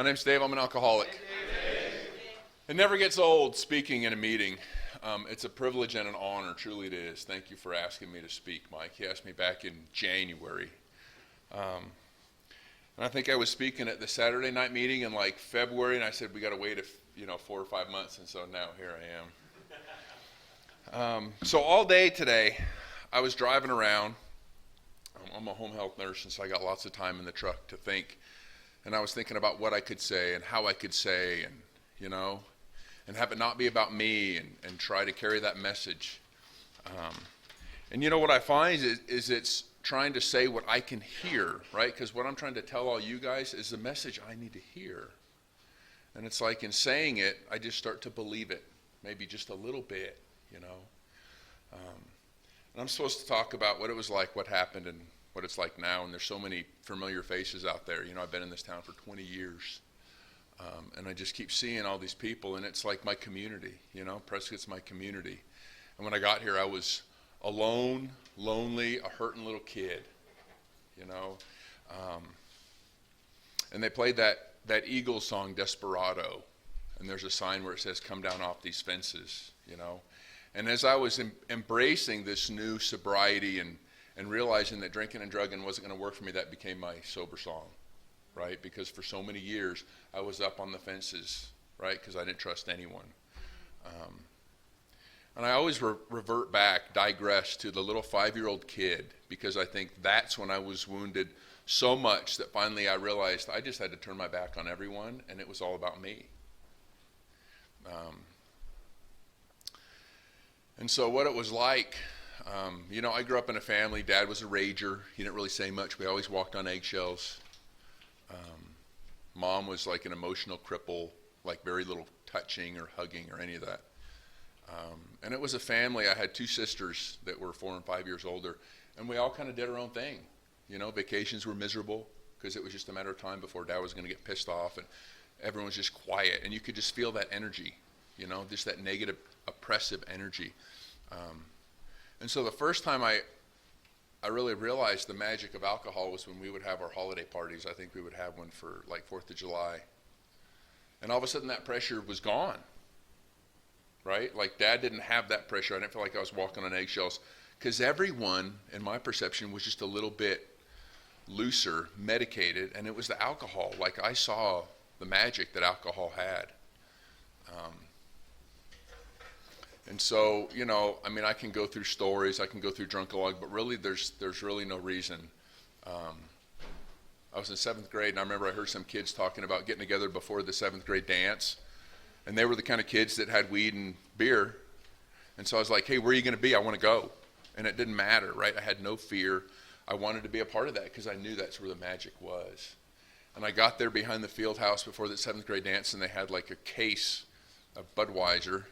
My name's Dave. I'm an alcoholic. It never gets old speaking in a meeting. It's a privilege and an honor, truly it is. Thank you for asking me to speak, Mike. He asked me back in January. And I think I was speaking at the Saturday night meeting in like February, and I said, we got to wait 4 or 5 months, and so now here I am. So all day today, I was driving around. I'm a home health nurse, and so I got lots of time in the truck to think. And I was thinking about what I could say and how I could say, and have it not be about me, and try to carry that message. And what I find is it's trying to say what I can hear, right? Because what I'm trying to tell all you guys is the message I need to hear. And it's like in saying it, I just start to believe it, maybe just a little bit, And I'm supposed to talk about what it was like, what happened, and what it's like now. And there's so many familiar faces out there. I've been in this town for 20 years. And I just keep seeing all these people, and it's like my community, Prescott's my community. And when I got here, I was alone, lonely, a hurting little kid, And they played that Eagles song, Desperado. And there's a sign where it says, come down off these fences, And as I was embracing this new sobriety and realizing that drinking and drugging wasn't going to work for me, that became my sober song, right? Because for so many years, I was up on the fences, right? Because I didn't trust anyone. And I always digress to the little 5-year-old kid, because I think that's when I was wounded so much that finally I realized I just had to turn my back on everyone, and it was all about me. And so what it was like, I grew up in a family. Dad was a rager. He didn't really say much. We always walked on eggshells. Mom was like an emotional cripple, like very little touching or hugging or any of that. And it was a family. I had 2 sisters that were 4 and 5 years older, and we all kind of did our own thing. Vacations were miserable because it was just a matter of time before Dad was going to get pissed off, and everyone was just quiet, and you could just feel that energy, just that negative, oppressive energy. And so the first time I really realized the magic of alcohol was when we would have our holiday parties. I think we would have one for like 4th of July. And all of a sudden that pressure was gone, right? Like Dad didn't have that pressure. I didn't feel like I was walking on eggshells, because everyone, in my perception, was just a little bit looser, medicated, and it was the alcohol. Like I saw the magic that alcohol had. And so, I can go through stories, I can go through Drunkalog, but really there's really no reason. I was in 7th grade, and I remember I heard some kids talking about getting together before the 7th grade dance, and they were the kind of kids that had weed and beer. And so I was like, hey, where are you going to be? I want to go. And it didn't matter, right? I had no fear. I wanted to be a part of that because I knew that's where the magic was. And I got there behind the field house before the 7th grade dance, and they had like a case of Budweiser.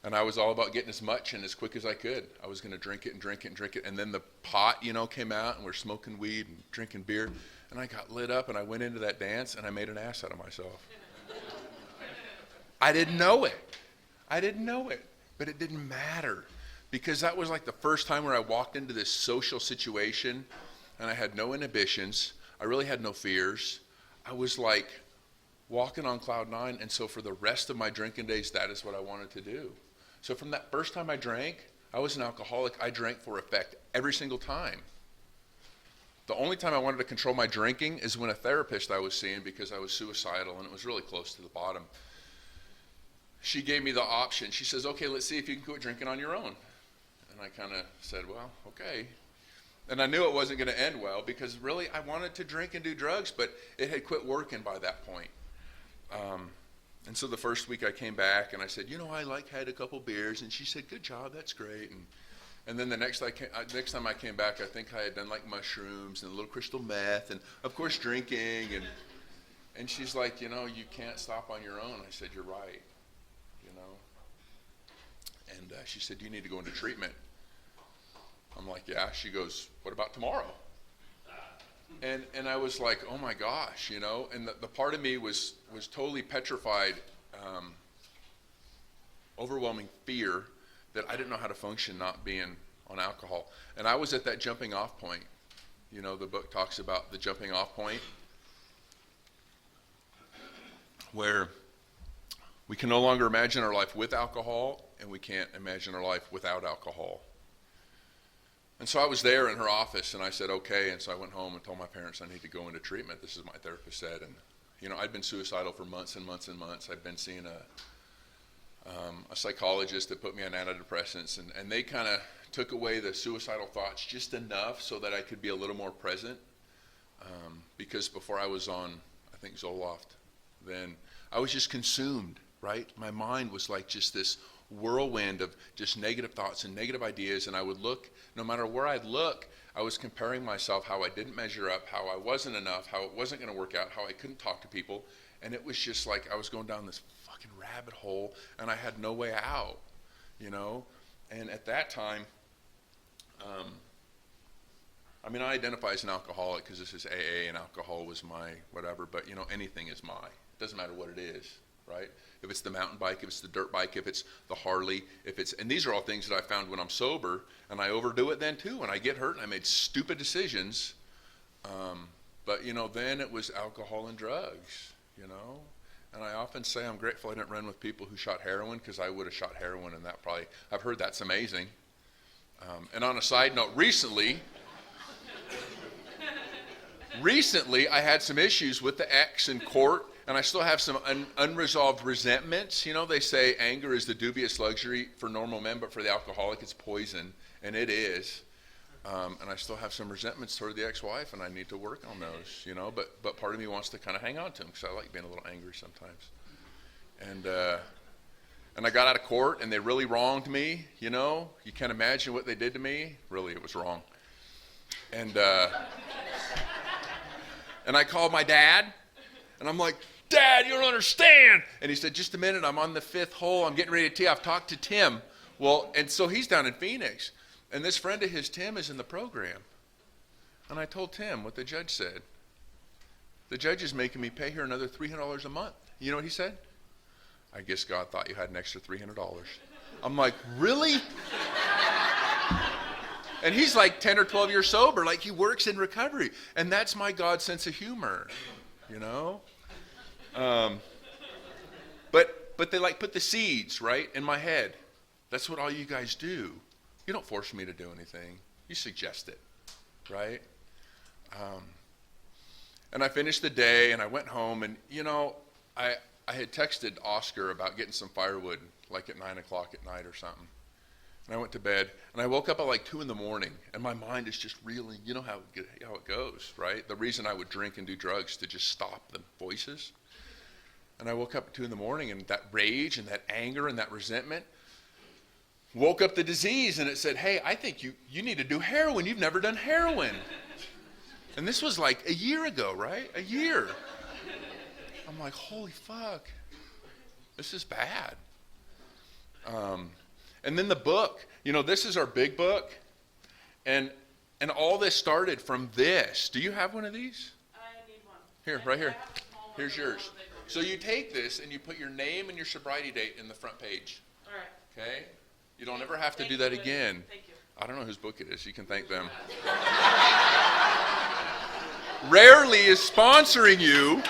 And I was all about getting as much and as quick as I could. I was going to drink it and drink it and drink it. And then the pot, came out, and we're smoking weed and drinking beer. And I got lit up, and I went into that dance, and I made an ass out of myself. I didn't know it. But it didn't matter, because that was like the first time where I walked into this social situation, and I had no inhibitions. I really had no fears. I was like walking on cloud 9. And so for the rest of my drinking days, that is what I wanted to do. So from that first time I drank, I was an alcoholic. I drank for effect every single time. The only time I wanted to control my drinking is when a therapist I was seeing, because I was suicidal and it was really close to the bottom, she gave me the option. She says, okay, let's see if you can quit drinking on your own. And I kind of said, well, okay. And I knew it wasn't going to end well, because really I wanted to drink and do drugs, but it had quit working by that point. And so the first week I came back, and I said, I had a couple beers, and she said, good job, that's great. And then the next time I came back, I think I had done like mushrooms and a little crystal meth, and of course drinking, and she's like, you can't stop on your own. I said, you're right, And she said, you need to go into treatment. I'm like, yeah. She goes, what about tomorrow? And I was like, oh my gosh, and the part of me was totally petrified, overwhelming fear that I didn't know how to function not being on alcohol. And I was at that jumping off point. The book talks about the jumping off point. where we can no longer imagine our life with alcohol, and we can't imagine our life without alcohol. And so I was there in her office, and I said, okay. And so I went home and told my parents I need to go into treatment. This is my therapist said. And, I'd been suicidal for months and months and months. I'd been seeing a psychologist that put me on antidepressants, and they kind of took away the suicidal thoughts just enough so that I could be a little more present. Because before I was on, I think, Zoloft, then I was just consumed, right? My mind was like just this whirlwind of just negative thoughts and negative ideas, and I would look, no matter where I'd look, I was comparing myself, how I didn't measure up, how I wasn't enough, how it wasn't going to work out, how I couldn't talk to people, and it was just like I was going down this fucking rabbit hole, and I had no way out, and at that time, I identify as an alcoholic because this is AA and alcohol was my whatever, but anything is my. It doesn't matter what it is, right? If it's the mountain bike, if it's the dirt bike, if it's the Harley, and these are all things that I found when I'm sober, and I overdo it then too, when I get hurt and I made stupid decisions. But then it was alcohol and drugs, and I often say I'm grateful I didn't run with people who shot heroin, because I would have shot heroin, and I've heard that's amazing. And on a side note, recently I had some issues with the ex in court, and I still have some unresolved resentments. They say anger is the dubious luxury for normal men, but for the alcoholic it's poison, and it is. And I still have some resentments toward the ex-wife, and I need to work on those, but part of me wants to kind of hang on to them because I like being a little angry sometimes. And I got out of court, and they really wronged me, You can't imagine what they did to me. Really, it was wrong. And I called my dad, and I'm like, Dad, you don't understand. And he said, just a minute, I'm on the 5th hole. I'm getting ready to tee. I've talked to Tim. Well, and so he's down in Phoenix. And this friend of his, Tim, is in the program. And I told Tim what the judge said. The judge is making me pay her another $300 a month. You know what he said? I guess God thought you had an extra $300. I'm like, really? And he's like 10 or 12 years sober, like he works in recovery. And that's my God sense of humor, But they put the seeds, right, in my head. That's what all you guys do. You don't force me to do anything. You suggest it, right? And I finished the day, and I went home, and, I had texted Oscar about getting some firewood, like at 9 o'clock at night or something. And I went to bed, and I woke up at 2 in the morning, and my mind is just reeling. You know how it goes, right? The reason I would drink and do drugs to just stop the voices. And I woke up at 2 in the morning, and that rage and that anger and that resentment woke up the disease, and it said, hey, I think you need to do heroin. You've never done heroin. And this was like a year ago, right? A year. I'm like, holy fuck, this is bad. And then the book, this is our big book, and all this started from this. Do you have one of these? I need one. Here, right here. Here's yours. So you take this and you put your name and your sobriety date in the front page. All right. Okay? You don't ever have to do that again. Thank you. I don't know whose book it is. You can thank them. Rarely is sponsoring you,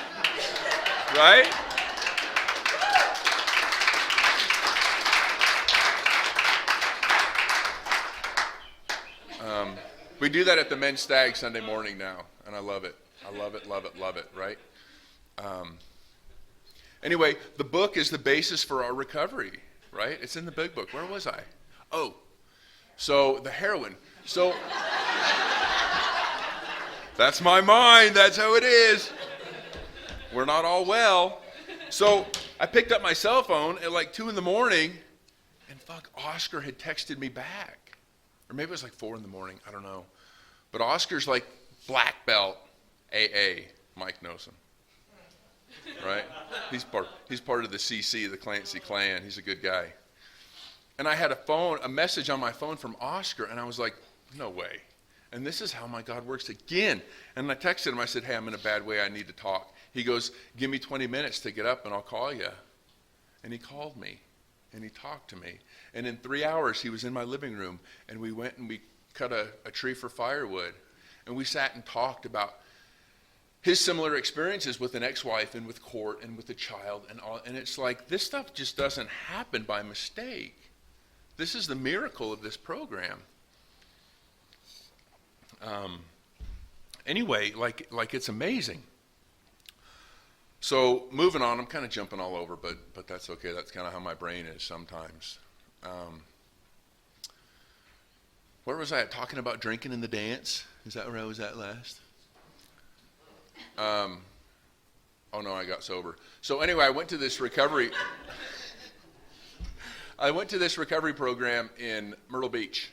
right? We do that at the Men's Stag Sunday morning now, and I love it. I love it, love it, love it, right? Anyway, the book is the basis for our recovery, right? It's in the big book. Where was I? Oh, so the heroin. So that's my mind. That's how it is. We're not all well. So I picked up my cell phone at 2 in the morning, and Oscar had texted me back. Or maybe it was 4 in the morning. I don't know. But Oscar's black belt AA. Mike knows him. Right? He's part of the CC, the Clancy clan. He's a good guy. And I had a message on my phone from Oscar, and I was like, no way. And this is how my God works again. And I texted him. I said, hey, I'm in a bad way. I need to talk. He goes, give me 20 minutes to get up, and I'll call you. And he called me, and he talked to me. And in 3 hours, he was in my living room, and we went and we cut a tree for firewood. And we sat and talked about his similar experiences with an ex-wife and with court and with the child and all, and it's like this stuff just doesn't happen by mistake. This is the miracle of this program. Anyway, like it's amazing. So moving on, I'm kind of jumping all over, but that's okay. That's kind of how my brain is sometimes. Where was I at? Talking about drinking in the dance? Is that where I was at last? Oh no, I got sober. So anyway, I went to this recovery. I went to this recovery program in Myrtle Beach.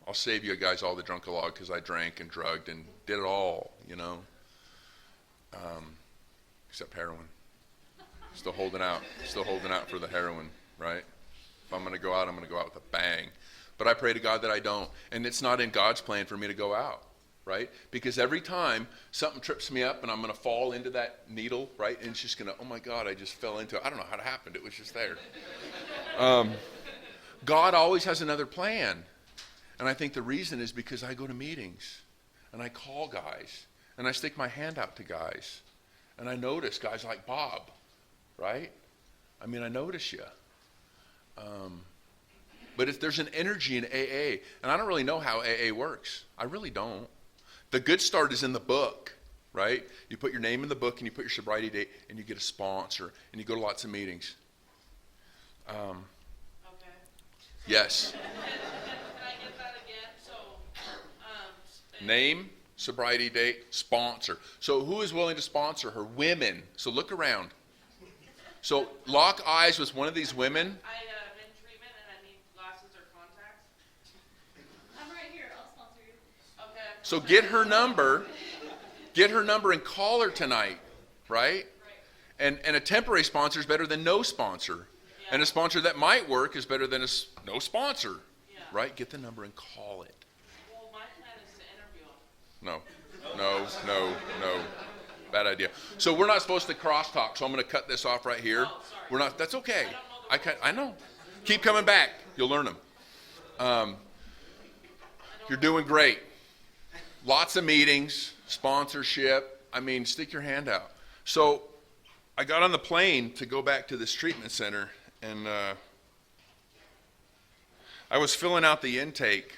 I'll save you guys all the drunkalog because I drank and drugged and did it all, you know. Except heroin. Still holding out for the heroin, right? If I'm going to go out, I'm going to go out with a bang. But I pray to God that I don't. And it's not in God's plan for me to go out, right? Because every time something trips me up and I'm going to fall into that needle, right? And it's just going to, oh my God, I just fell into it. I don't know how it happened. It was just there. God always has another plan. And I think the reason is because I go to meetings and I call guys and I stick my hand out to guys and I notice guys like Bob, right? I mean, I notice you. But if there's an energy in AA, and I don't really know how AA works. I really don't. The good start is in the book, right? You put your name in the book and you put your sobriety date and you get a sponsor and you go to lots of meetings. Okay. Yes. Can I get that again? So, name, sobriety date, sponsor. So who is willing to sponsor her? Women. So look around. So lock eyes with one of these women. I'm in treatment and I need glasses or contacts. I'm right here. I'll sponsor you. Okay. So get her number and call her tonight, right? And a temporary sponsor is better than no sponsor. Yeah. And a sponsor that might work is better than no sponsor, right? Get the number and call it. Well, my plan is to interview him. No. Bad idea. So we're not supposed to crosstalk, so I'm going to cut this off right here. Oh, sorry. We're not. That's okay. I know. Keep coming back. You'll learn them. You're doing great. Lots of meetings, sponsorship. I mean, stick your hand out. So I got on the plane to go back to this treatment center, and I was filling out the intake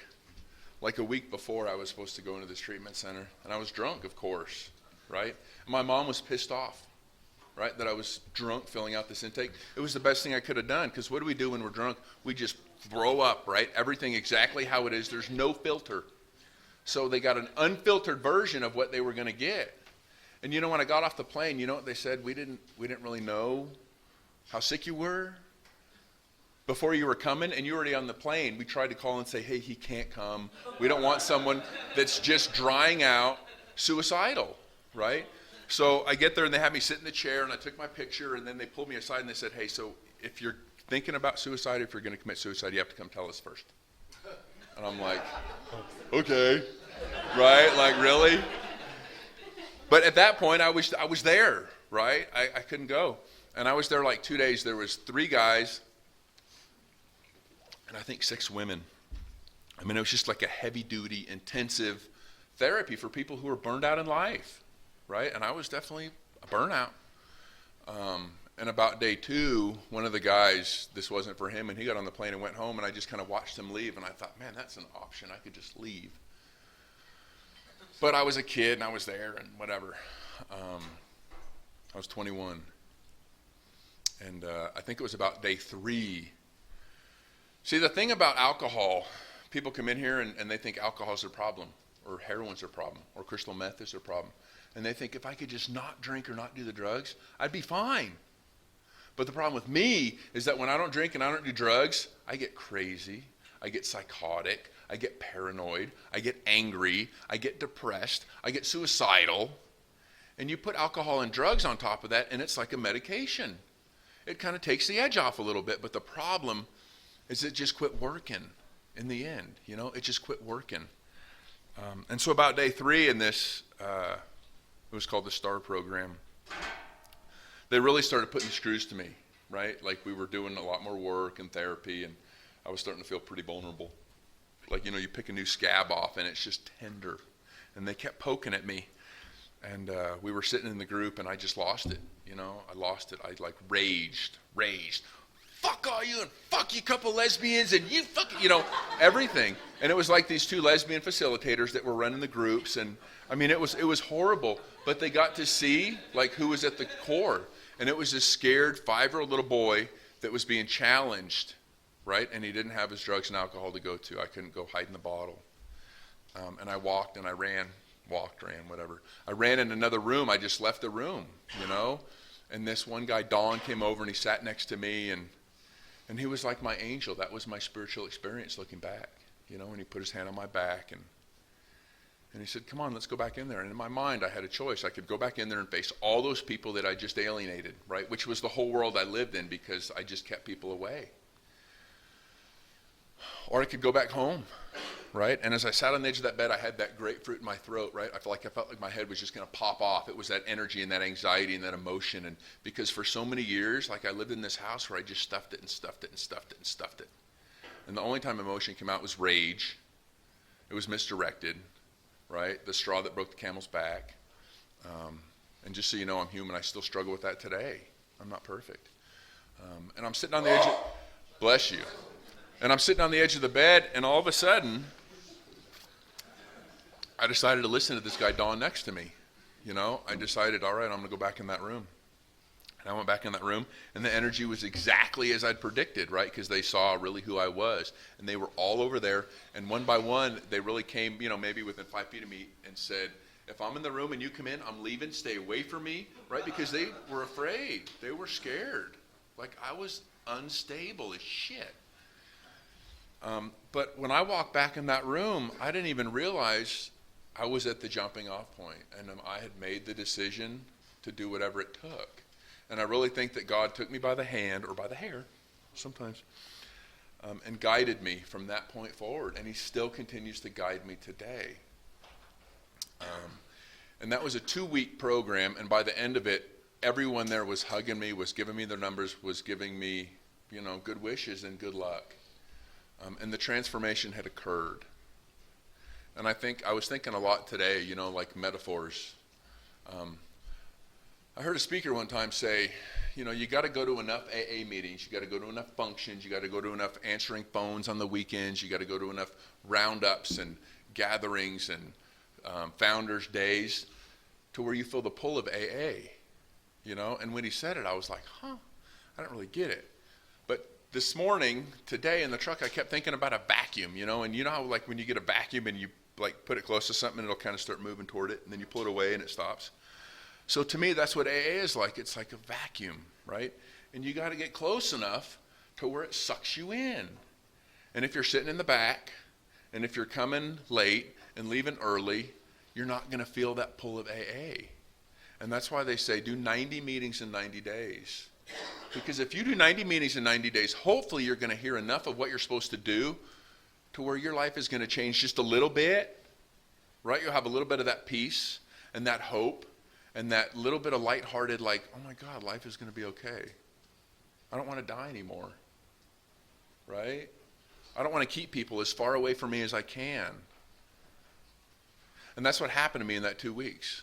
like a week before I was supposed to go into this treatment center, and I was drunk, of course, right? And my mom was pissed off, right, that I was drunk filling out this intake. It was the best thing I could have done, because what do we do when we're drunk? We just throw up, right? Everything exactly how it is. There's no filter. So they got an unfiltered version of what they were going to get. And you know, when I got off the plane, you know what they said? We didn't really know how sick you were before you were coming, and you were already on the plane. We tried to call and say, hey, he can't come. We don't want someone that's just drying out, suicidal, right? So I get there and they have me sit in the chair and I took my picture, and then they pulled me aside and they said, hey, so if you're thinking about suicide, if you're going to commit suicide, you have to come tell us first. And I'm like, okay, right? Like, really? But at that point, I was there, right? I couldn't go. And I was there like 2 days. There was 3 guys and I think 6 women. I mean, it was just like a heavy-duty, intensive therapy for people who were burned out in life, right? And I was definitely a burnout. And about day 2, one of the guys, this wasn't for him, and he got on the plane and went home, and I just kind of watched him leave, and I thought, man, that's an option. I could just leave. But I was a kid, and I was there, and whatever. I was 21. And I think it was about day 3. See, the thing about alcohol, people come in here, and they think alcohol is their problem, or heroin's their problem, or crystal meth is their problem. And they think if I could just not drink or not do the drugs, I'd be fine. But the problem with me is that when I don't drink and I don't do drugs, I get crazy, I get psychotic, I get paranoid, I get angry, I get depressed, I get suicidal. And you put alcohol and drugs on top of that, and it's like a medication. It kind of takes the edge off a little bit, but the problem is it just quit working in the end. You know, it just quit working. And so about day 3 in this, it was called the STAR program, they really started putting screws to me, right? Like we were doing a lot more work and therapy, and I was starting to feel pretty vulnerable. Like, you know, you pick a new scab off and it's just tender. And they kept poking at me. And we were sitting in the group, and I just lost it. I lost it. I like raged. Fuck all you, and fuck you couple lesbians, and you fucking, everything. And it was like these two lesbian facilitators that were running the groups, and I mean, it was horrible. But they got to see like who was at the core, and it was this scared 5-year-old little boy that was being challenged, right? And he didn't have his drugs and alcohol to go to. I couldn't go hide in the bottle. And I walked and I ran, whatever. I ran in another room. I just left the room, And this one guy, Don, came over and he sat next to me, and he was like my angel. That was my spiritual experience looking back, And he put his hand on my back and he said, "Come on, let's go back in there." And in my mind, I had a choice. I could go back in there and face all those people that I just alienated, right? Which was the whole world I lived in because I just kept people away. Or I could go back home, right? And as I sat on the edge of that bed, I had that grapefruit in my throat, right? I felt like my head was just going to pop off. It was that energy and that anxiety and that emotion. And because for so many years, like I lived in this house where I just stuffed it. And the only time emotion came out was rage. It was misdirected, right? The straw that broke the camel's back. And just so you know, I'm human. I still struggle with that today. I'm not perfect. And I'm sitting on the edge of, bless you. And I'm sitting on the edge of the bed, and all of a sudden, I decided to listen to this guy, Don, next to me. I decided, all right, I'm going to go back in that room. And I went back in that room, and the energy was exactly as I'd predicted, right? Because they saw really who I was. And they were all over there. And one by one, they really came, maybe within 5 feet of me and said, "If I'm in the room and you come in, I'm leaving. Stay away from me," right? Because they were afraid. They were scared. Like I was unstable as shit. But when I walked back in that room, I didn't even realize I was at the jumping off point, and I had made the decision to do whatever it took. And I really think that God took me by the hand, or by the hair, sometimes, and guided me from that point forward. And he still continues to guide me today. And that was a 2-week program, and by the end of it, everyone there was hugging me, was giving me their numbers, was giving me, good wishes and good luck. And the transformation had occurred. And I was thinking a lot today, like metaphors. I heard a speaker one time say, you got to go to enough AA meetings, you got to go to enough functions, you got to go to enough answering phones on the weekends, you got to go to enough roundups and gatherings and founders days to where you feel the pull of AA, And when he said it, I was like, I don't really get it. But this morning, today in the truck, I kept thinking about a vacuum, and you know how like when you get a vacuum and you like put it close to something, it'll kind of start moving toward it, and then you pull it away and it stops. So to me, that's what AA is like. It's like a vacuum, right? And you got to get close enough to where it sucks you in. And if you're sitting in the back, and if you're coming late and leaving early, you're not going to feel that pull of AA. And that's why they say do 90 meetings in 90 days. Because if you do 90 meetings in 90 days, hopefully you're going to hear enough of what you're supposed to do to where your life is going to change just a little bit, right? You'll have a little bit of that peace and that hope and that little bit of lighthearted, like, oh my God, life is going to be okay. I don't want to die anymore, right? I don't want to keep people as far away from me as I can. And that's what happened to me in that 2 weeks.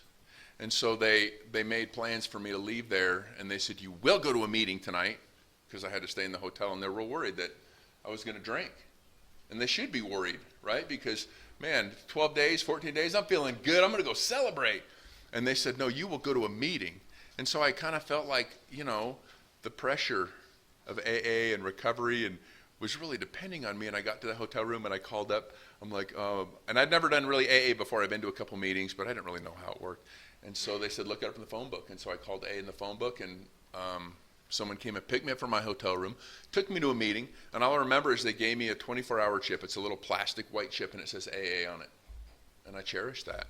And so they made plans for me to leave there, and they said, you will go to a meeting tonight, because I had to stay in the hotel, and they were worried that I was going to drink. And they should be worried, right? Because, man, 12 days, 14 days, I'm feeling good. I'm going to go celebrate. And they said, no, you will go to a meeting. And so I kind of felt like, the pressure of AA and recovery and was really depending on me. And I got to the hotel room and I called up. I'm like, and I'd never done really AA before. I'd been to a couple meetings, but I didn't really know how it worked. And so they said, look it up in the phone book. And so I called AA in the phone book, and someone came and picked me up from my hotel room, took me to a meeting, and all I remember is they gave me a 24-hour chip. It's a little plastic white chip, and it says AA on it. And I cherished that.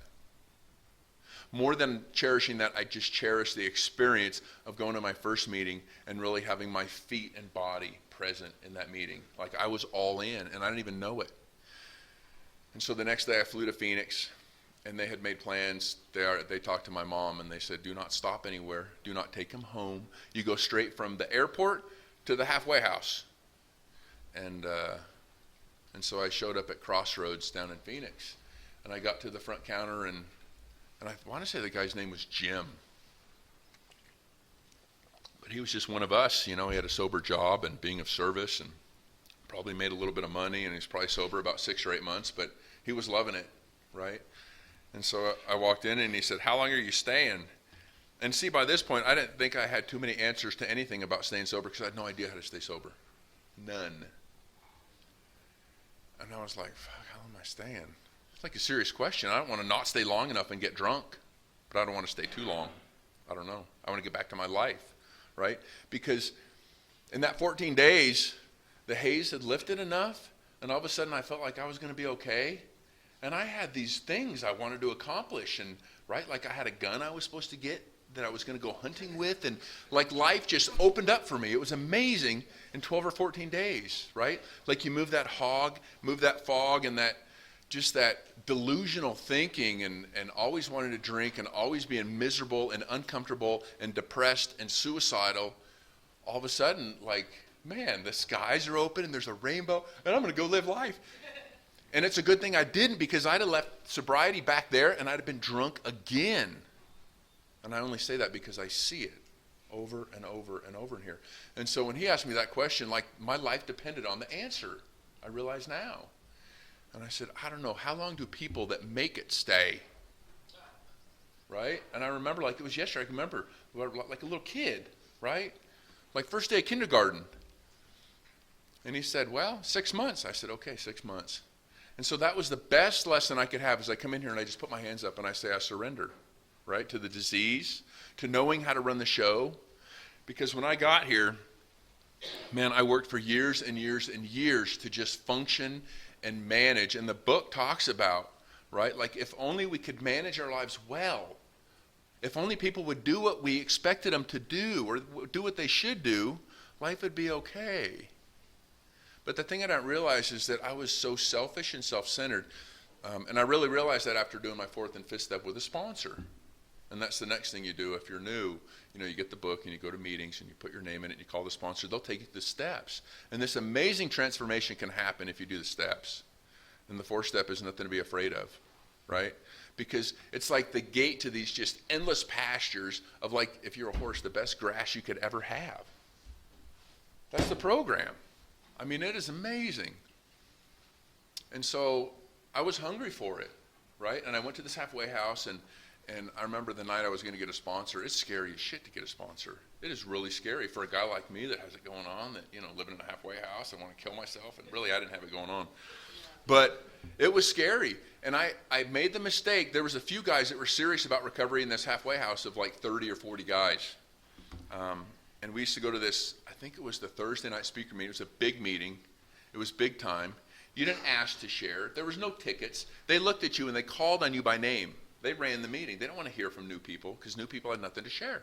More than cherishing that, I just cherished the experience of going to my first meeting and really having my feet and body present in that meeting. Like I was all in, and I didn't even know it. And so the next day I flew to Phoenix, and they had made plans. They talked to my mom, and they said, do not stop anywhere. Do not take him home. You go straight from the airport to the halfway house. And so I showed up at Crossroads down in Phoenix, and I got to the front counter, and And I want to say the guy's name was Jim. But he was just one of us, you know. He had a sober job and being of service and probably made a little bit of money, and he's probably sober about 6 or 8 months, but he was loving it, right? And so I walked in and he said, "How long are you staying?" And see, by this point, I didn't think I had too many answers to anything about staying sober because I had no idea how to stay sober. None. And I was like, fuck, how long am I staying? It's like a serious question. I don't want to not stay long enough and get drunk, but I don't want to stay too long. I don't know. I want to get back to my life, right? Because in that 14 days, the haze had lifted enough, and all of a sudden I felt like I was going to be okay. And I had these things I wanted to accomplish, and right, like I had a gun I was supposed to get that I was going to go hunting with, and like life just opened up for me. It was amazing in 12 or 14 days, right? Like you move that fog, and that just that delusional thinking, and always wanting to drink, and always being miserable and uncomfortable and depressed and suicidal. All of a sudden, like, man, the skies are open and there's a rainbow, and I'm going to go live life. And it's a good thing I didn't, because I'd have left sobriety back there and I'd have been drunk again. And I only say that because I see it over and over and over in here. And so when he asked me that question, like my life depended on the answer. I realize now. And I said, I don't know, how long do people that make it stay? Right? And I remember like it was yesterday. I can remember like a little kid, right? Like first day of kindergarten. And he said, well, 6 months. I said, okay, 6 months. And so that was the best lesson I could have, as I come in here and I just put my hands up and I say, I surrender, right, to the disease, to knowing how to run the show. Because when I got here, man, I worked for years and years and years to just function and manage. And the book talks about, right, like if only we could manage our lives well, if only people would do what we expected them to do or do what they should do, life would be okay. But the thing I didn't realize is that I was so selfish and self-centered. And I really realized that after doing my 4th and 5th step with a sponsor. And that's the next thing you do if you're new. You know, you get the book and you go to meetings and you put your name in it and you call the sponsor. They'll take you through the steps. And this amazing transformation can happen if you do the steps. And the 4th step is nothing to be afraid of, right? Because it's like the gate to these just endless pastures of, like, if you're a horse, the best grass you could ever have. That's the program. I mean, it is amazing. And so I was hungry for it, right? And I went to this halfway house, and I remember the night I was going to get a sponsor. It's scary as shit to get a sponsor. It is really scary for a guy like me that has it going on, that, you know, living in a halfway house, I want to kill myself. And really, I didn't have it going on. But it was scary. And I made the mistake. There was a few guys that were serious about recovery in this halfway house of like 30 or 40 guys. And we used to go to this, I think it was the Thursday night speaker meeting. It was a big meeting. It was big time. You didn't ask to share. There was no tickets. They looked at you and they called on you by name. They ran the meeting. They don't want to hear from new people because new people had nothing to share.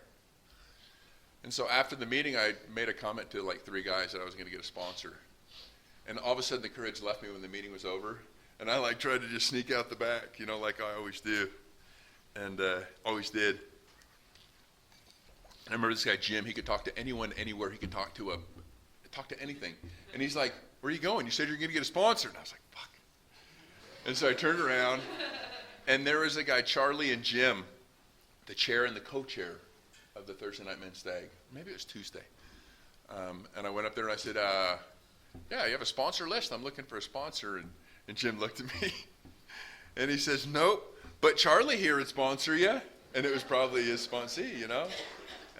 And so after the meeting, I made a comment to like 3 guys that I was going to get a sponsor. And all of a sudden the courage left me when the meeting was over. And I like tried to just sneak out the back, you know, like I always do. And always did. And I remember this guy, Jim, he could talk to anyone, anywhere. He could talk to anything. And he's like, where are you going? You said you're going to get a sponsor. And I was like, fuck. And so I turned around, and there was a guy, Charlie and Jim, the chair and the co-chair of the Thursday Night Men's Stag. Maybe it was Tuesday. And I went up there and I said, yeah, you have a sponsor list? I'm looking for a sponsor. And Jim looked at me, and he says, nope, but Charlie here would sponsor you. And it was probably his sponsee, you know?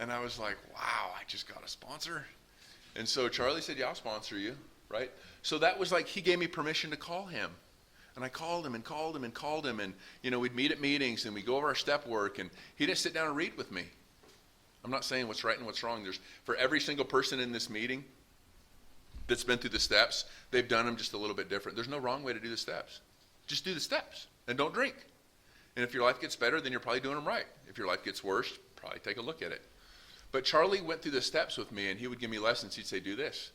And I was like, wow, I just got a sponsor. And so Charlie said, yeah, I'll sponsor you, right? So that was like, he gave me permission to call him. And I called him and called him and called him. And, you know, we'd meet at meetings and we'd go over our step work. And he didn't sit down and read with me. I'm not saying what's right and what's wrong. There's, for every single person in this meeting that's been through the steps, they've done them just a little bit different. There's no wrong way to do the steps. Just do the steps and don't drink. And if your life gets better, then you're probably doing them right. If your life gets worse, probably take a look at it. But Charlie went through the steps with me, and he would give me lessons. He'd say, do this.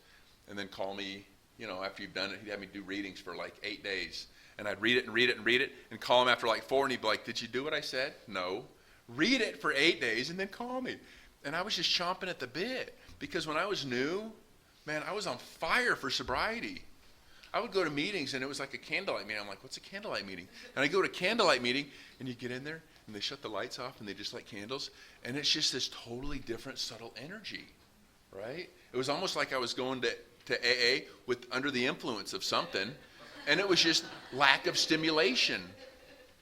And then call me, you know, after you've done it, he'd have me do readings for like 8 days. And I'd read it and read it and read it and call him after like 4, and he'd be like, did you do what I said? No. Read it for 8 days and then call me. And I was just chomping at the bit, because when I was new, man, I was on fire for sobriety. I would go to meetings and it was like a candlelight meeting. I'm like, what's a candlelight meeting? And I go to candlelight meeting and you get in there and they shut the lights off and they just light candles. And it's just this totally different, subtle energy, right? It was almost like I was going to AA with under the influence of something. And it was just lack of stimulation,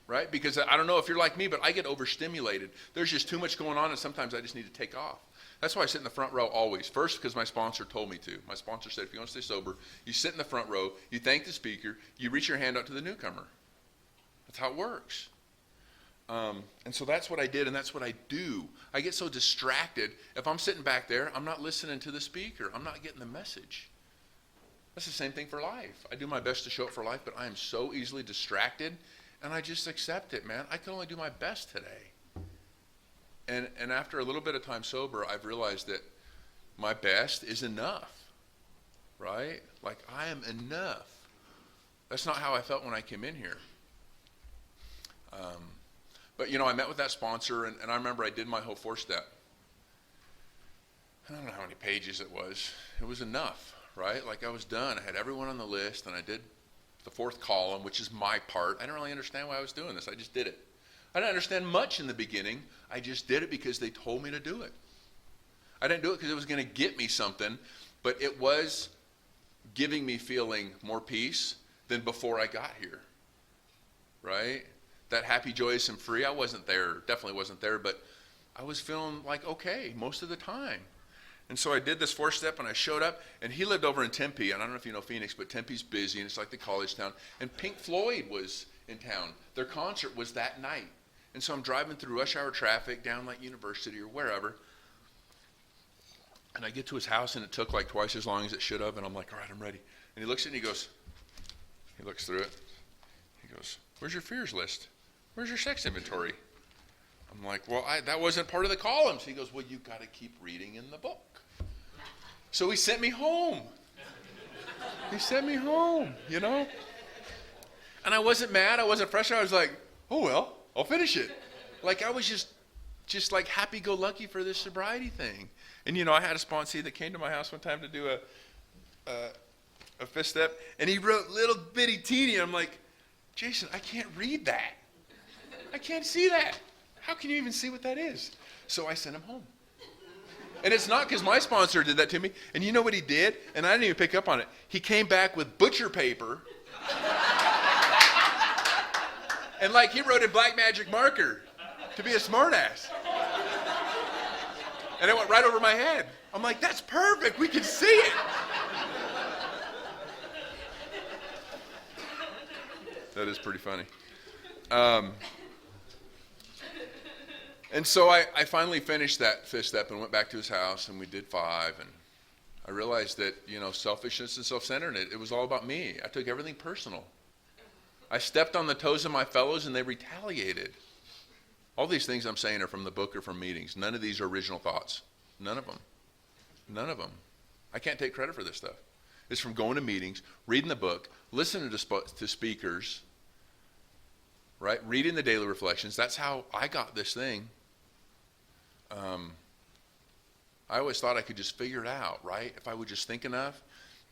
right? Because I don't know if you're like me, but I get overstimulated. There's just too much going on and sometimes I just need to take off. That's why I sit in the front row always. First, because my sponsor told me to. My sponsor said, if you want to stay sober, you sit in the front row, you thank the speaker, you reach your hand out to the newcomer. That's how it works. And so that's what I did, and that's what I do. I get so distracted. If I'm sitting back there, I'm not listening to the speaker. I'm not getting the message. That's the same thing for life. I do my best to show up for life, but I am so easily distracted, and I just accept it, man. I can only do my best today. And after a little bit of time sober, I've realized that my best is enough, right? Like, I am enough. That's not how I felt when I came in here. But, I met with that sponsor, and I remember I did my whole 4-step. I don't know how many pages it was. It was enough, right? Like, I was done. I had everyone on the list, and I did the 4th column, which is my part. I didn't really understand why I was doing this. I just did it. I didn't understand much in the beginning. I just did it because they told me to do it. I didn't do it because it was going to get me something, but it was giving me feeling more peace than before I got here, right? That happy, joyous, and free, I wasn't there, definitely wasn't there, but I was feeling like okay most of the time. And so I did this 4-step, and I showed up, and he lived over in Tempe, and I don't know if you know Phoenix, but Tempe's busy, and it's like the college town, and Pink Floyd was in town. Their concert was that night. And so I'm driving through rush hour traffic down like University or wherever. And I get to his house and it took like twice as long as it should have. And I'm like, all right, I'm ready. And he looks at it and he looks through it. He goes, where's your fears list? Where's your sex inventory? I'm like, well, that wasn't part of the columns. He goes, well, you got to keep reading in the book. So he sent me home. He sent me home, And I wasn't mad. I wasn't frustrated. I was like, oh, well. I'll finish it. Like I was just like happy-go-lucky for this sobriety thing. And I had a sponsee that came to my house one time to do a 5th step, and he wrote little bitty teeny. And I'm like, Jason, I can't read that. I can't see that. How can you even see what that is? So I sent him home. And it's not because my sponsor did that to me. And you know what he did? And I didn't even pick up on it. He came back with butcher paper. And like he wrote in black magic marker to be a smartass. And it went right over my head. I'm like, that's perfect. We can see it. That is pretty funny. And so I finally finished that 5th step and went back to his house, and we did 5. And I realized that, selfishness and self-centeredness, it was all about me. I took everything personal. I stepped on the toes of my fellows and they retaliated. All these things I'm saying are from the book or from meetings. None of these are original thoughts. None of them. None of them. I can't take credit for this stuff. It's from going to meetings, reading the book, listening to speakers, right? Reading the daily reflections. That's how I got this thing. I always thought I could just figure it out, right? If I would just think enough.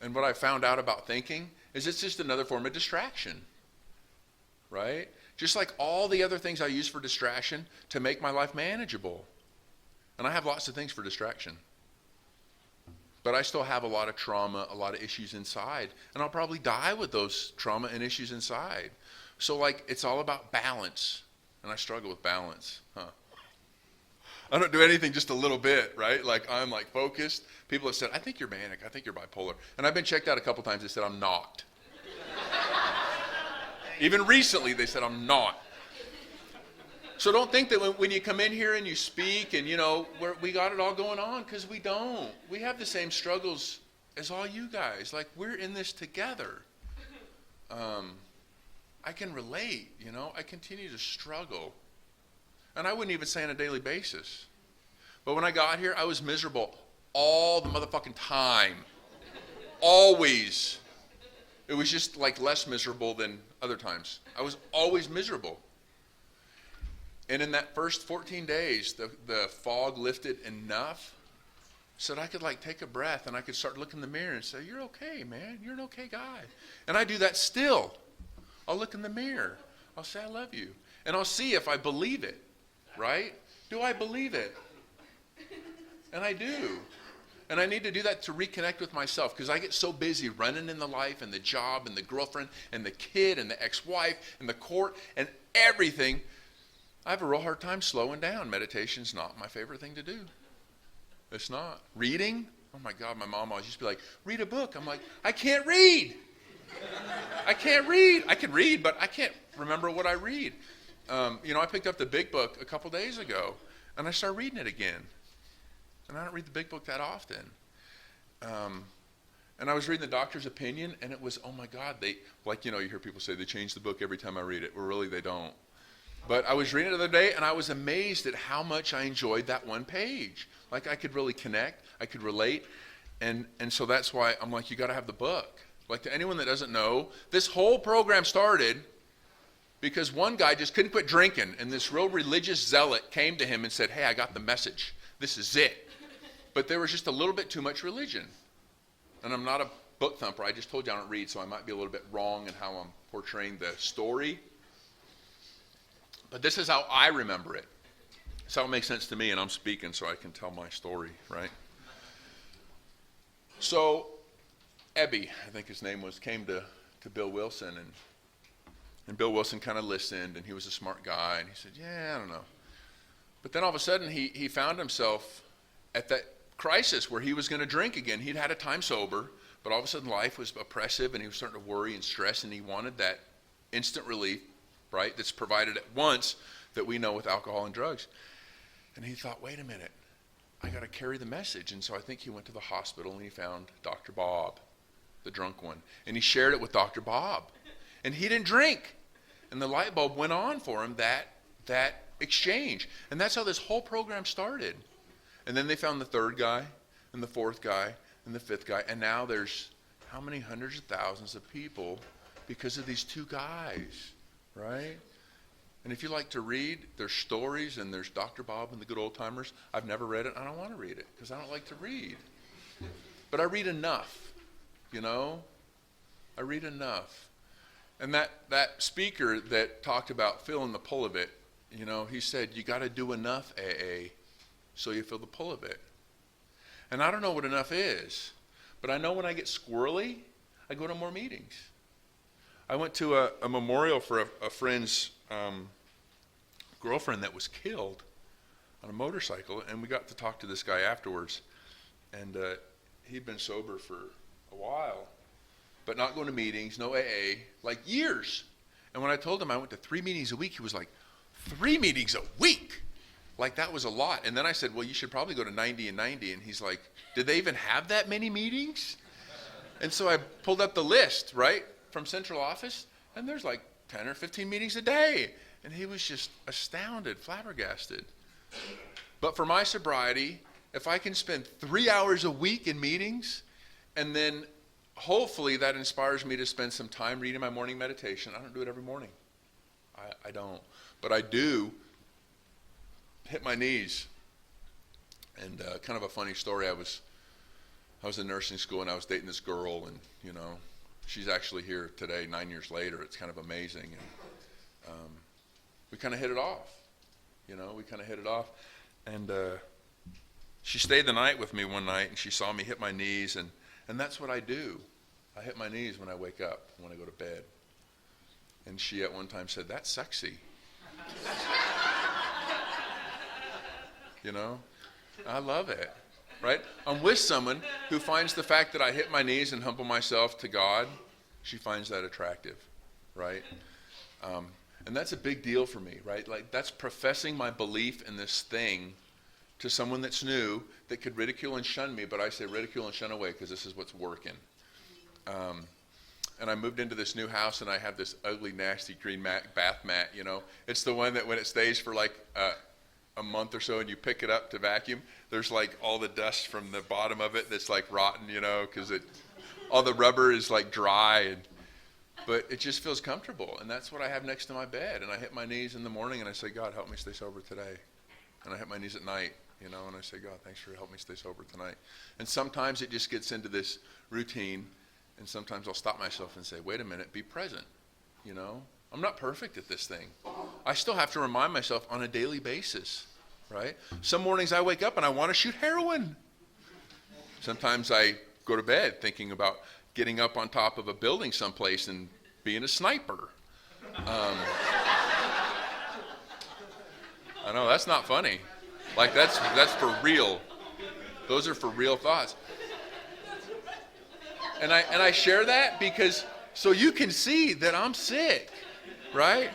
And what I found out about thinking is it's just another form of distraction. Right? Just like all the other things I use for distraction to make my life manageable. And I have lots of things for distraction. But I still have a lot of trauma, a lot of issues inside. And I'll probably die with those trauma and issues inside. So it's all about balance. And I struggle with balance. I don't do anything just a little bit, right? Like I'm focused. People have said, I think you're manic. I think you're bipolar. And I've been checked out a couple times. They said I'm not. Even recently, they said, I'm not. So don't think that when you come in here and you speak and, we got it all going on, because we don't. We have the same struggles as all you guys. Like, we're in this together. I can relate, I continue to struggle. And I wouldn't even say on a daily basis. But when I got here, I was miserable all the motherfucking time. Always. It was just less miserable than other times. I was always miserable. And in that first 14 days, the fog lifted enough so that I could like take a breath and I could start looking in the mirror and say, you're okay, man. You're an okay guy. And I do that still. I'll look in the mirror. I'll say, I love you. And I'll see if I believe it, right? Do I believe it? And I do. And I need to do that to reconnect with myself because I get so busy running in the life and the job and the girlfriend and the kid and the ex-wife and the court and everything. I have a real hard time slowing down. Meditation's not my favorite thing to do. It's not. Reading? Oh my God, my mom always used to be like, read a book. I'm like, I can't read. I can't read. I can read, but I can't remember what I read. I picked up the big book a couple days ago and I started reading it again. And I don't read the big book that often. And I was reading the doctor's opinion, and it was, oh my God, you hear people say they change the book every time I read it. Well, really, they don't. But I was reading it the other day, and I was amazed at how much I enjoyed that one page. Like, I could really connect. I could relate. And so that's why I'm like, you got to have the book. Like, to anyone that doesn't know, this whole program started because one guy just couldn't quit drinking, and this real religious zealot came to him and said, hey, I got the message. This is it. But there was just a little bit too much religion. And I'm not a book thumper. I just told you I don't read, so I might be a little bit wrong in how I'm portraying the story. But this is how I remember it. It's how it makes sense to me, and I'm speaking so I can tell my story, right? So, Ebby, I think his name was, came to Bill Wilson, and Bill Wilson kind of listened, and he was a smart guy, and he said, yeah, I don't know. But then all of a sudden, he found himself at that crisis where he was going to drink again. He'd had a time sober, but all of a sudden life was oppressive and he was starting to worry and stress, and he wanted that instant relief, right, that's provided at once that we know with alcohol and drugs. And he thought, wait a minute, I got to carry the message. And so I think he went to the hospital and he found Dr. Bob, the drunk one, and he shared it with Dr. Bob. And he didn't drink. And the light bulb went on for him, that exchange. And that's how this whole program started. And then they found the third guy, and the fourth guy, and the fifth guy. And now there's how many hundreds of thousands of people because of these two guys, right? And if you like to read, there's stories, and there's Dr. Bob and the Good Old Timers. I've never read it. I don't want to read it because I don't like to read. But I read enough, I read enough. And that speaker that talked about feeling the pull of it, he said, you got to do enough AA so you feel the pull of it. And I don't know what enough is, but I know when I get squirrely, I go to more meetings. I went to a memorial for a friend's girlfriend that was killed on a motorcycle, and we got to talk to this guy afterwards. And he'd been sober for a while, but not going to meetings, no AA, like years. And when I told him I went to 3 meetings a week, he was like, 3 meetings a week? Like, that was a lot. And then I said, well, you should probably go to 90 and 90. And he's like, did they even have that many meetings? And so I pulled up the list, right, from central office, and there's like 10 or 15 meetings a day. And he was just astounded, flabbergasted. But for my sobriety, if I can spend 3 hours a week in meetings, and then hopefully that inspires me to spend some time reading my morning meditation. I don't do it every morning. I don't. But I do hit my knees. And kind of a funny story, I was in nursing school and I was dating this girl, and she's actually here today 9 years later. It's kind of amazing. And we kind of hit it off. And she stayed the night with me one night, and she saw me hit my knees, and that's what I do. I hit my knees when I wake up, when I go to bed. And she at one time said, that's sexy. I love it, right? I'm with someone who finds the fact that I hit my knees and humble myself to God, she finds that attractive, right? And that's a big deal for me, right? Like, that's professing my belief in this thing to someone that's new that could ridicule and shun me, but I say ridicule and shun away because this is what's working. And I moved into this new house, and I have this ugly, nasty green bath mat, It's the one that when it stays for like a month or so and you pick it up to vacuum, there's like all the dust from the bottom of it that's like rotten, because all the rubber is like dry, but it just feels comfortable. And that's what I have next to my bed. And I hit my knees in the morning and I say, God, help me stay sober today. And I hit my knees at night you know, and I say, God, thanks for helping me stay sober tonight. And sometimes it just gets into this routine, and sometimes I'll stop myself and say, wait a minute, be present, you know. I'm not perfect at this thing. I still have to remind myself on a daily basis, right? Some mornings I wake up and I want to shoot heroin. Sometimes I go to bed thinking about getting up on top of a building someplace and being a sniper. I know, that's not funny. Like, that's for real. Those are for real thoughts. And I share that because so you can see that I'm sick, right?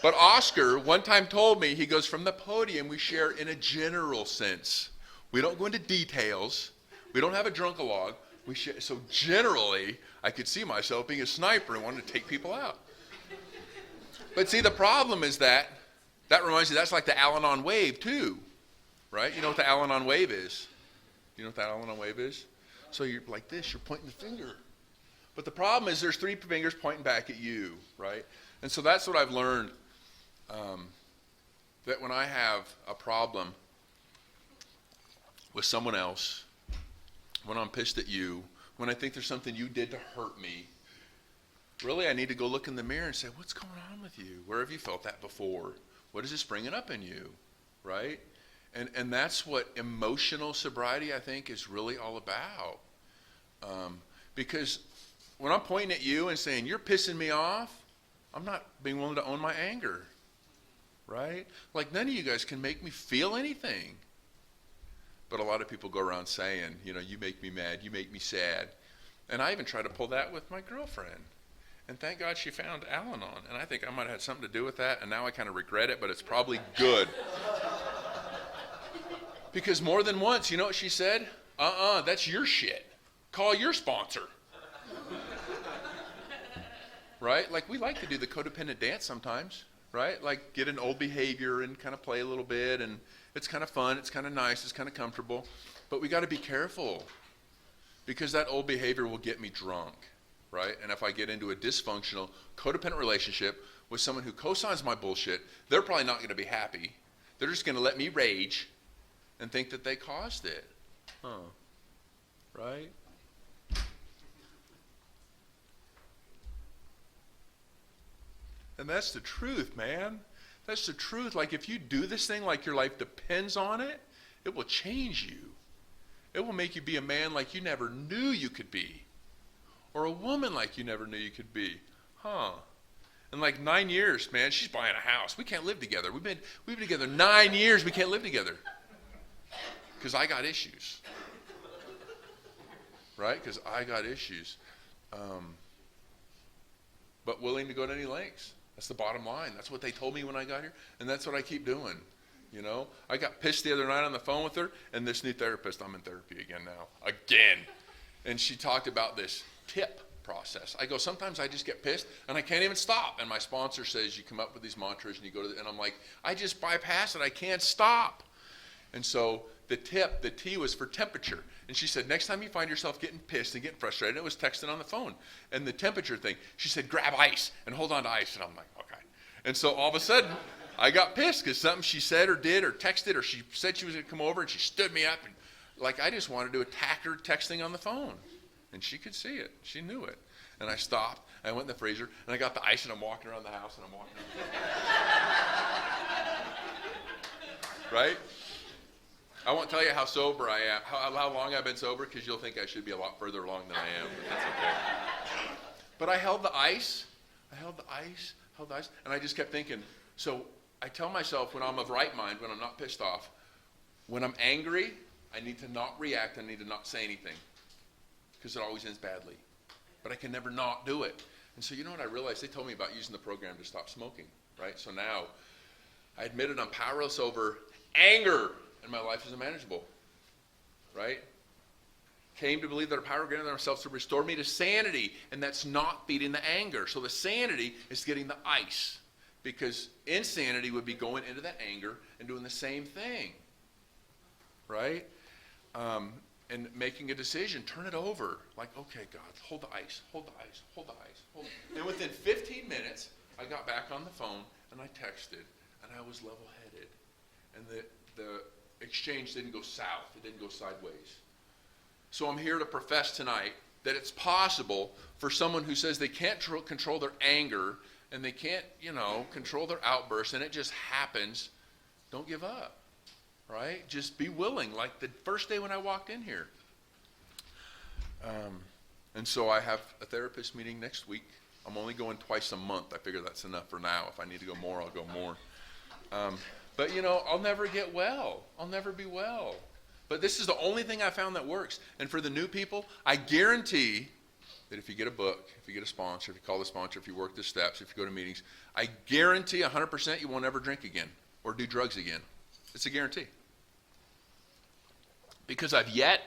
But Oscar one time told me, he goes, from the podium we share in a general sense. We don't go into details. We don't have a drunk-a-log. We share, so generally, I could see myself being a sniper and wanting to take people out. But see, the problem is that reminds me, that's like the Al-Anon wave too, right? You know what the Al-Anon wave is? You know what the Al-Anon wave is? So you're like this, you're pointing the finger. But the problem is there's 3 fingers pointing back at you, right? And so that's what I've learned, that when I have a problem with someone else, when I'm pissed at you, when I think there's something you did to hurt me, really I need to go look in the mirror and say, what's going on with you? Where have you felt that before? What is this bringing up in you, right? And that's what emotional sobriety, I think, is really all about. Because when I'm pointing at you and saying, you're pissing me off, I'm not being willing to own my anger, right? Like, none of you guys can make me feel anything. But a lot of people go around saying, you know, you make me mad, you make me sad. And I even try to pull that with my girlfriend. And thank God she found Al-Anon. And I think I might have had something to do with that. And now I kind of regret it, but it's probably good. Because more than once, you know what she said? That's your shit. Call your sponsor. Right? Like, we like to do the codependent dance sometimes, right? Like, get an old behavior and kind of play a little bit. And it's kind of fun. It's kind of nice. It's kind of comfortable. But we got to be careful. Because that old behavior will get me drunk. Right? And if I get into a dysfunctional, codependent relationship with someone who co-signs my bullshit, they're probably not going to be happy. They're just going to let me rage and think that they caused it. Right? And that's the truth, man. That's the truth. Like, if you do this thing like your life depends on it, it will change you. It will make you be a man like you never knew you could be. Or a woman like you never knew you could be. In like 9 years, man, she's buying a house. We can't live together. We've been together 9 years. We can't live together. Because I got issues. Right? Because I got issues. But willing to go to any lengths. That's the bottom line. That's what they told me when I got here. And that's what I keep doing. You know? I got pissed the other night on the phone with her. And this new therapist, I'm in therapy again now. Again. And she talked about this tip process. I go, sometimes I just get pissed and I can't even stop. And my sponsor says, you come up with these mantras and you go to and I'm like, I just bypass it. I can't stop. And so the T was for temperature. And she said, next time you find yourself getting pissed and getting frustrated, it was texting on the phone. And the temperature thing, she said, grab ice and hold on to ice. And I'm like, okay. And so all of a sudden, I got pissed because something she said or did or texted or she said she was going to come over and she stood me up and like I just wanted to attack her texting on the phone. And she could see it. She knew it. And I stopped. I went in the freezer and I got the ice and I'm walking around the house and I'm walking around. Right? I won't tell you how sober I am, how long I've been sober, because you'll think I should be a lot further along than I am, but that's okay. But I held the ice, and I just kept thinking, so I tell myself when I'm of right mind, when I'm not pissed off, when I'm angry, I need to not react, I need to not say anything, because it always ends badly. But I can never not do it. And so you know what I realized? They told me about using the program to stop smoking, right? So now, I admitted I'm powerless over anger, and my life is unmanageable, right? Came to believe that our power greater than ourselves to restore me to sanity, and that's not feeding the anger. So the sanity is getting the ice, because insanity would be going into that anger and doing the same thing, right? And making a decision, turn it over. Like, okay, God, hold the ice, hold the ice, hold the ice, hold it. And within 15 minutes, I got back on the phone, and I texted, and I was level-headed. And the exchange didn't go south. It didn't go sideways. So I'm here to profess tonight that it's possible for someone who says they can't control their anger and they can't, control their outbursts, and it just happens. Don't give up, right? Just be willing, like the first day when I walked in here. And so I have a therapist meeting next week. I'm only going twice a month. I figure that's enough for now. If I need to go more, I'll go more. But I'll never get well. I'll never be well. But this is the only thing I found that works. And for the new people, I guarantee that if you get a book, if you get a sponsor, if you call the sponsor, if you work the steps, if you go to meetings, I guarantee 100% you won't ever drink again or do drugs again. It's a guarantee. Because I've yet,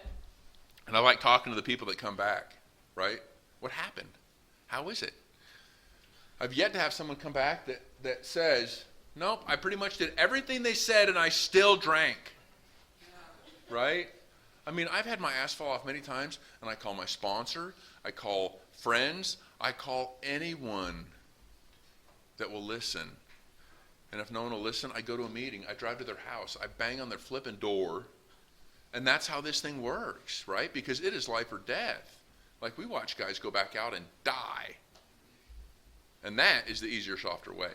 and I like talking to the people that come back, right? What happened? How is it? I've yet to have someone come back that says, nope, I pretty much did everything they said and I still drank. Right? I mean, I've had my ass fall off many times, and I call my sponsor, I call friends, I call anyone that will listen. And if no one will listen, I go to a meeting, I drive to their house, I bang on their flipping door, and that's how this thing works, right? Because it is life or death. Like, we watch guys go back out and die. And that is the easier, softer way.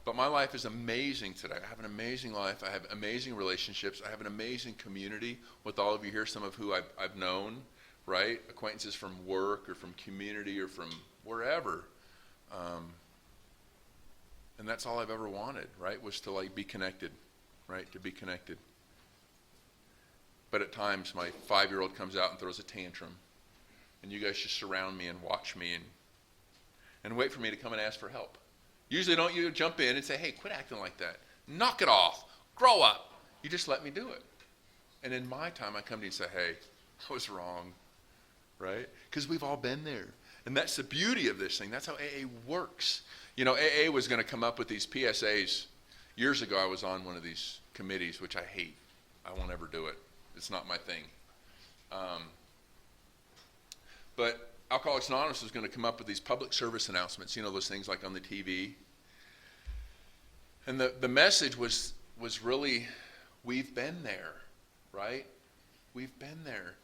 But my life is amazing today. I have an amazing life. I have amazing relationships. I have an amazing community with all of you here, some of who I've known, right? Acquaintances from work or from community or from wherever. And that's all I've ever wanted, right? Was to be connected, right? To be connected. But at times my 5-year-old comes out and throws a tantrum. And you guys just surround me and watch me and wait for me to come and ask for help. Usually don't you jump in and say, hey, quit acting like that. Knock it off. Grow up. You just let me do it. And in my time, I come to you and say, hey, I was wrong, right? Because we've all been there. And that's the beauty of this thing. That's how AA works. AA was going to come up with these PSAs. Years ago, I was on one of these committees, which I hate. I won't ever do it. It's not my thing. But Alcoholics Anonymous was going to come up with these public service announcements, those things like on the TV. And the message was really, we've been there, right? We've been there.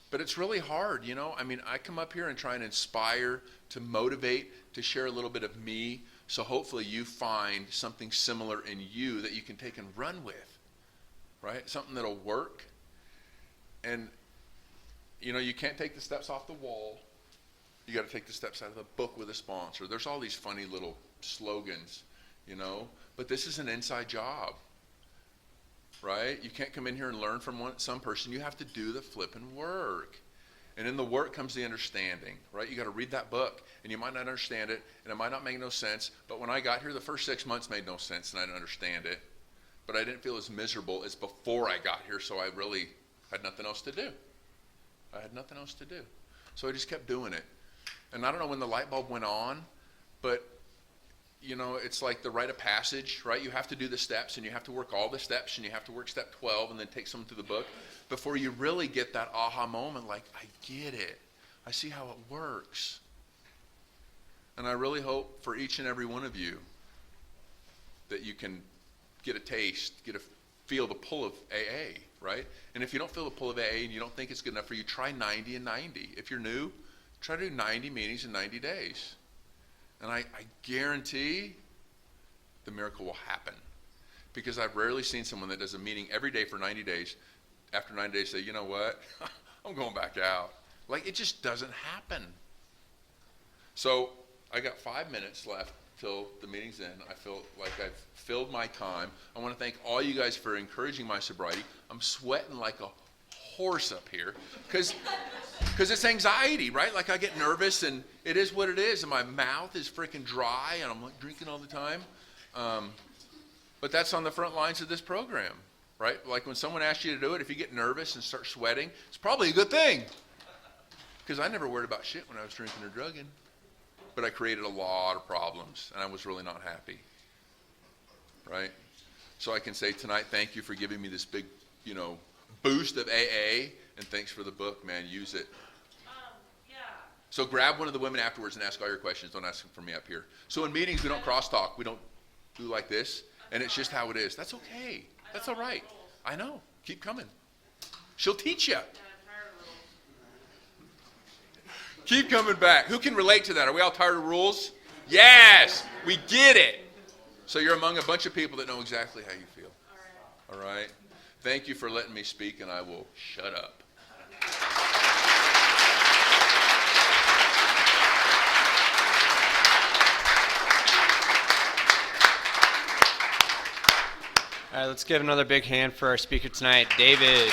But it's really hard, I come up here and try and inspire, to motivate, to share a little bit of me, so hopefully you find something similar in you that you can take and run with, right? Something that'll work. And you can't take the steps off the wall. You got to take the steps out of the book with a sponsor. There's all these funny little slogans, but this is an inside job, right? You can't come in here and learn from some person. You have to do the flipping work. And in the work comes the understanding, right? You got to read that book, and you might not understand it, and it might not make no sense. But when I got here, the first 6 months made no sense, and I didn't understand it. But I didn't feel as miserable as before I got here, so I really had nothing else to do. I had nothing else to do. So I just kept doing it. And I don't know when the light bulb went on, but, it's like the rite of passage, right? You have to do the steps, and you have to work all the steps, and you have to work step 12 and then take someone through the book before you really get that aha moment, like, I get it. I see how it works. And I really hope for each and every one of you that you can get a taste, feel the pull of AA, right? And if you don't feel the pull of AA and you don't think it's good enough for you, try 90 and 90. If you're new, try to do 90 meetings in 90 days. And I guarantee the miracle will happen. Because I've rarely seen someone that does a meeting every day for 90 days, after 90 days say, you know what, I'm going back out. Like, it just doesn't happen. So I got 5 minutes left till the meeting's in. I feel like I've filled my time. I want to thank all you guys for encouraging my sobriety. I'm sweating like a horse up here because it's anxiety, right? Like, I get nervous, and it is what it is, and my mouth is freaking dry, and I'm like drinking all the time. But that's on the front lines of this program, right? Like, when someone asks you to do it, if you get nervous and start sweating, it's probably a good thing, because I never worried about shit when I was drinking or drugging. But I created a lot of problems, and I was really not happy, right? So I can say tonight, thank you for giving me this big, boost of AA, and thanks for the book, man. Use it. Yeah. So grab one of the women afterwards and ask all your questions. Don't ask them for me up here. So in meetings, we don't crosstalk. We don't do like this, and it's just how it is. That's okay. That's all right. I know. Keep coming. She'll teach you. And I'm tired of rules. Keep coming back. Who can relate to that? Are we all tired of rules? Yes, we get it. So you're among a bunch of people that know exactly how you feel. All right. All right. Thank you for letting me speak, and I will shut up. All right, let's give another big hand for our speaker tonight, David.